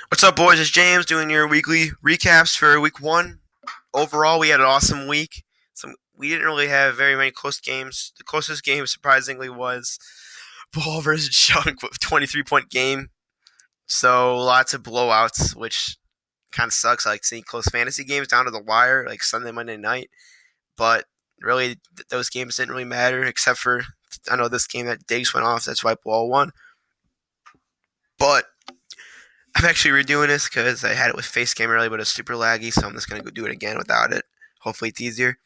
What's up, boys? It's James doing your weekly recaps for week one. Overall, we had an awesome week. We didn't really have very many close games. The closest game, surprisingly, was Ball versus Chunk with 23-point game. So lots of blowouts, which kind of sucks. I like seeing close fantasy games down to the wire, like Sunday, Monday night. But really, those games didn't really matter, except for I know this game that Diggs went off. That's why Ball won. But I'm actually redoing this because I had it with Facecam earlier, but it's super laggy, so I'm just going to go do it again without it. Hopefully it's easier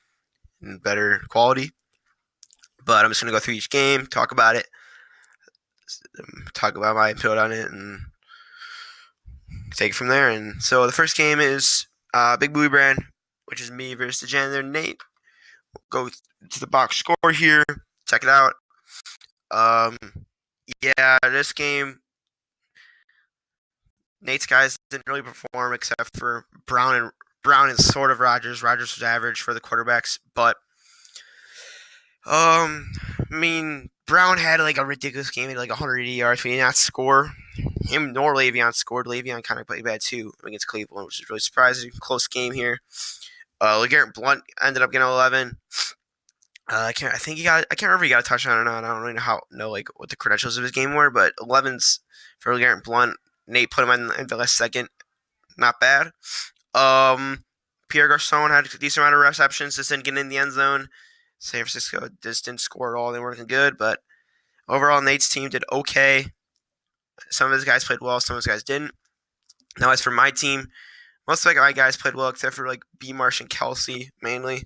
and better quality. But I'm just going to go through each game, talk about it, talk about my input on it, and take it from there. And so the first game is Big Blue Brand, which is me versus the janitor Nate. We'll go to the box score here. Check it out. Um, yeah, this game Nate's guys didn't really perform except for Brown and sort of Rogers. Rogers was average for the quarterbacks, but I mean Brown had like a ridiculous game. He had like 180 yards, but he did not score. Him nor Le'Veon scored. Le'Veon kind of played bad too against Cleveland, which is really surprising. Close game here. LeGarrette Blunt ended up getting 11. I can't remember if he got a touchdown or not. I don't really know like what the credentials of his game were, but 11's for LeGarrette Blunt. Nate put him in the last second. Not bad. Pierre Garcon had a decent amount of receptions. Just didn't get in the end zone. San Francisco just didn't score at all. They weren't looking good, but overall, Nate's team did okay. Some of his guys played well. Some of his guys didn't. Now, as for my team, most of my guys played well, except for like B. Marsh and Kelsey mainly.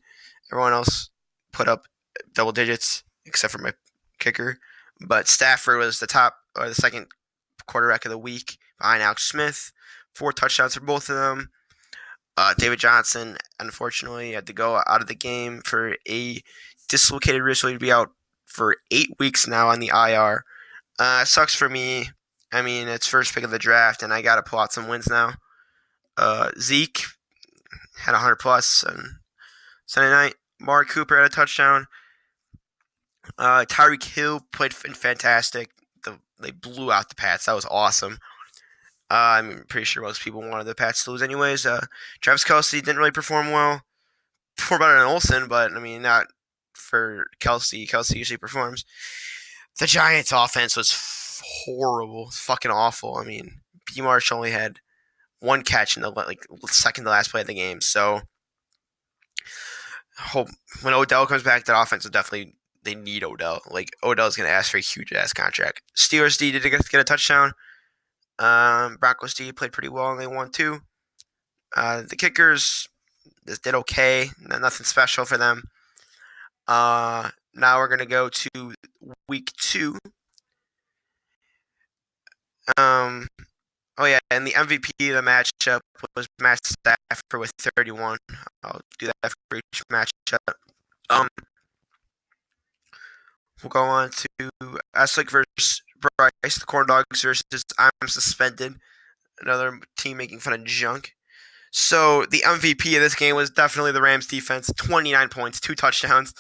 Everyone else put up double digits, except for my kicker. But Stafford was the second quarterback of the week behind Alex Smith. 4 touchdowns for both of them. David Johnson, unfortunately, had to go out of the game for a dislocated wrist. So he'd be out for 8 weeks now on the IR. Sucks for me. I mean, it's first pick of the draft, and I got to pull out some wins now. Zeke had 100 plus on Sunday night. Amari Cooper had a touchdown. Tyreek Hill played fantastic. They blew out the Pats. That was awesome. I'm pretty sure most people wanted the Pats to lose anyways. Travis Kelce didn't really perform well. Performed better than Olsen, but I mean, not for Kelce. Kelce usually performs. The Giants' offense was horrible, fucking awful. I mean, B. Marsh only had 1 catch in the second to last play of the game. So, hope when Odell comes back, that offense will definitely they need Odell. Like Odell's gonna ask for a huge ass contract. Steelers D did get a touchdown. Broncos D played pretty well and they won too. The kickers just did okay. Nothing special for them. Now we're gonna go to week 2. Oh yeah, and the MVP of the matchup was Matt Stafford with 31. I'll do that for each matchup. We'll go on to Eslick versus Bryce, the Corn Dogs versus I'm Suspended, another team making fun of junk. So the MVP of this game was definitely the Rams defense. 29 points, 2 touchdowns.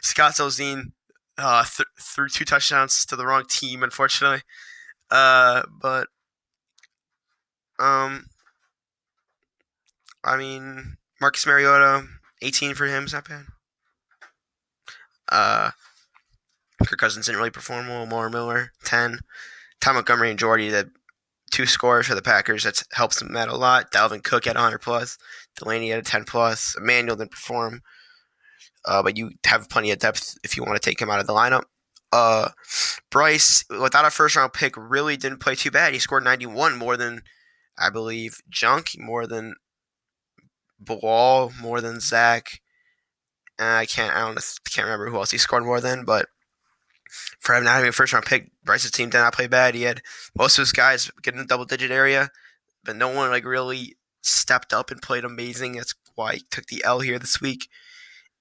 Scott Zolzine threw 2 touchdowns to the wrong team, unfortunately. But I mean, Marcus Mariota, 18 for him is not bad. Kirk Cousins didn't really perform well. Lamar Miller, 10. Tom Montgomery and Jordy, the 2 scores for the Packers. That helps them out a lot. Dalvin Cook had 100 plus. Delaney had a 10 plus. Emmanuel didn't perform. But you have plenty of depth if you want to take him out of the lineup. Bryce, without a first round pick, really didn't play too bad. He scored 91, more than, I believe, Junk, more than Bilal, more than Zach. I can't remember who else he scored more than, but for him not having a first round pick, Bryce's team did not play bad. He had most of his guys getting in the double digit area, but no one like really stepped up and played amazing. That's why he took the L here this week.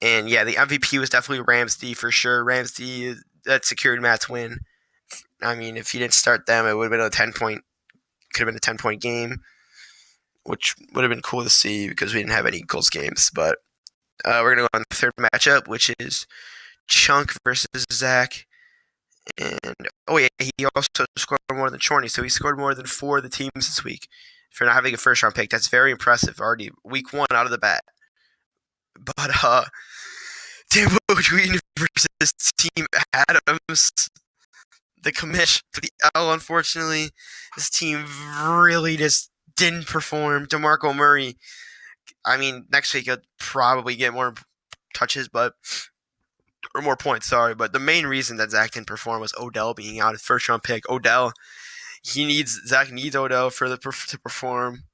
And yeah, the MVP was definitely Rams D for sure. Rams D that secured Matt's win. I mean, if he didn't start them, it would have been a 10-point, could have been a 10-point game, which would have been cool to see because we didn't have any close games. But we're gonna go on the third matchup, which is Chunk versus Zach. And oh yeah, he also scored more than Chorney, so he scored more than 4 of the teams this week for not having a first round pick. That's very impressive already. Week 1 out of the bat. But Tampa Green versus Team Adams, the commish to the L. Unfortunately, this team really just didn't perform. DeMarco Murray, I mean, next week he'll probably get more touches, but or more points. Sorry, but the main reason that Zach didn't perform was Odell being out, his first round pick. Zach needs Odell to perform.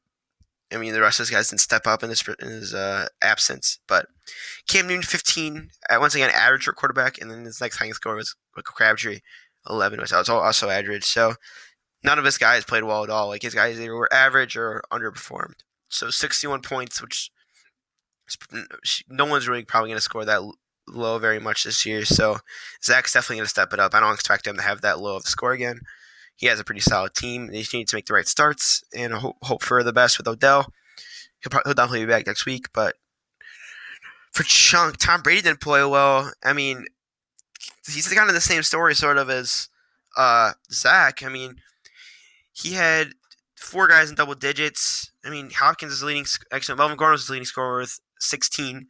I mean, the rest of these guys didn't step up in his absence. But Cam Newton, 15, once again, average for quarterback, and then his next highest score was Crabtree, 11, which was also average. So none of his guys played well at all. Like, his guys either were average or underperformed. So 61 points, which no one's really probably going to score that low very much this year. So Zach's definitely going to step it up. I don't expect him to have that low of a score again. He has a pretty solid team. They just need to make the right starts and hope for the best with Odell. He'll definitely be back next week. But for Chunk, Tom Brady didn't play well. I mean, he's kind of the same story sort of as Zach. I mean, he had 4 guys in double digits. I mean, Hopkins is leading. Actually, Melvin Gordon was the leading scorer with 16.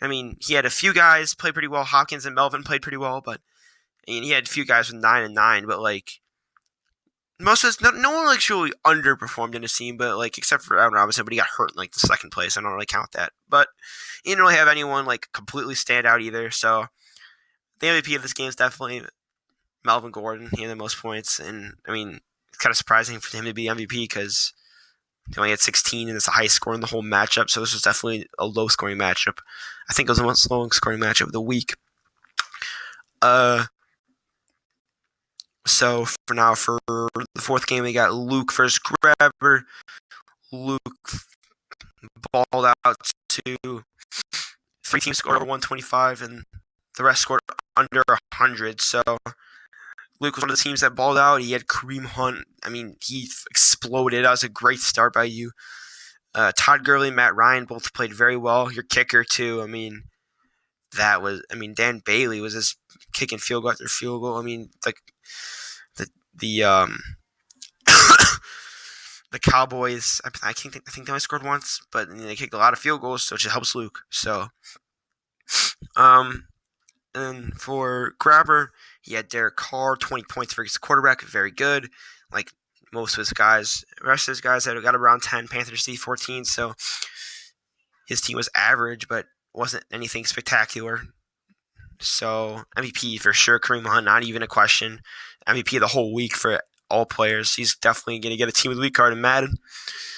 I mean, he had a few guys play pretty well. Hopkins and Melvin played pretty well, but I mean, he had a few guys with 9 and 9. But like, most of us, no one like truly underperformed in his team, but like except for Allen Robinson, but he got hurt in like the second place. I don't really count that. But he didn't really have anyone like completely stand out either. So the MVP of this game is definitely Melvin Gordon. He had the most points, and I mean, it's kind of surprising for him to be MVP because he only had 16, and it's the highest score in the whole matchup. So this was definitely a low scoring matchup. I think it was the most low scoring matchup of the week. So for now, for the fourth game, we got Luke versus Grabber. Luke balled out to 3 teams scored over 125, and the rest scored under 100. So Luke was one of the teams that balled out. He had Kareem Hunt. I mean, he exploded. That was a great start by you. Todd Gurley and Matt Ryan both played very well. Your kicker, too. I mean, Dan Bailey was just kicking field goal after field goal. I mean, like, the the Cowboys, I think they only scored once, but they kicked a lot of field goals, so it just helps Luke. So, and for Grabber, he had Derek Carr, 20 points for his quarterback, very good. Like most of his guys, the rest of his guys had got around 10. Panthers D 14, so his team was average, but wasn't anything spectacular. So MVP for sure, Kareem Hunt, not even a question. MVP of the whole week for all players. He's definitely going to get a team of the week card in Madden.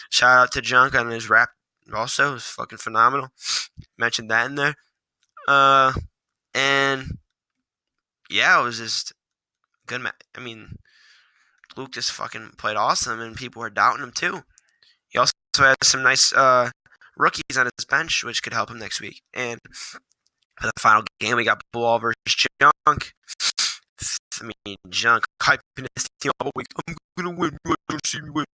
Shout out to Junk on his rap also. It was fucking phenomenal. Mentioned that in there. And yeah, it was just good. I mean, Luke just fucking played awesome, and people were doubting him too. He also has some nice rookies on his bench, which could help him next week. And for the final game, we got Bilal versus Junk. I mean, Junk hyping his team all week. I'm gonna win. You want to see me win?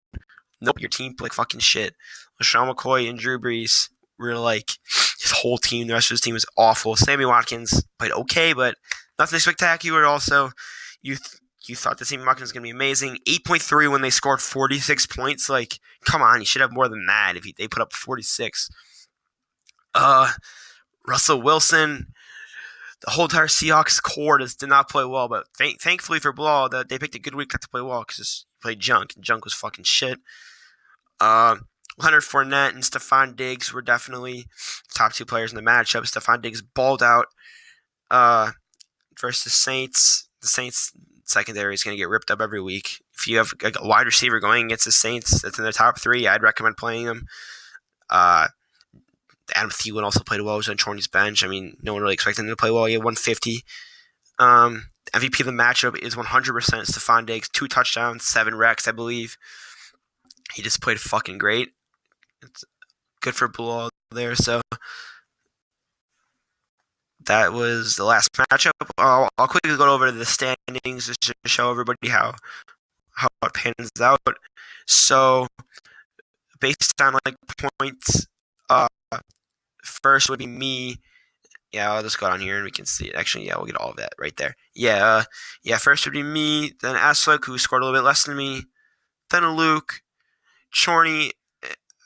Nope, your team played fucking shit. LaShawn McCoy and Drew Brees were like his whole team. The rest of his team was awful. Sammy Watkins played okay, but nothing spectacular. Also, you thought the Sammy Watkins was gonna be amazing. 8.3 when they scored 46 points. Like, come on, you should have more than that if they put up 46. Russell Wilson. The whole entire Seahawks core did not play well, but thankfully for Bilal, that they picked a good week not to play well because he played Junk, and Junk was fucking shit. Leonard Fournette and Stephon Diggs were definitely top 2 players in the matchup. Stephon Diggs balled out versus the Saints. The Saints secondary is going to get ripped up every week. If you have a wide receiver going against the Saints that's in the top 3, I'd recommend playing them. Adam Thielen also played well. He was on Chorney's bench. I mean, no one really expected him to play well. He had 150. MVP of the matchup is 100% Stephon Diggs. 2 touchdowns, 7 recs, I believe. He just played fucking great. It's good for Bilal there. So that was the last matchup. I'll quickly go over the standings just to show everybody how it pans out. So based on like points, first would be me Yeah, I'll just go down here and we can see it. Actually, yeah, we'll get all of that right there. Yeah. First would be me, then Aslik, who scored a little bit less than me, then Luke, Chorney,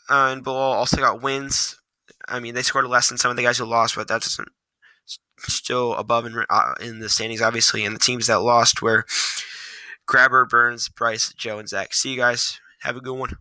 and Bilal also got wins. I mean, they scored less than some of the guys who lost, but that doesn't still above in the standings, obviously. And the teams that lost were Grabber, Burns, Bryce, Joe, and Zach. See you guys. Have a good one.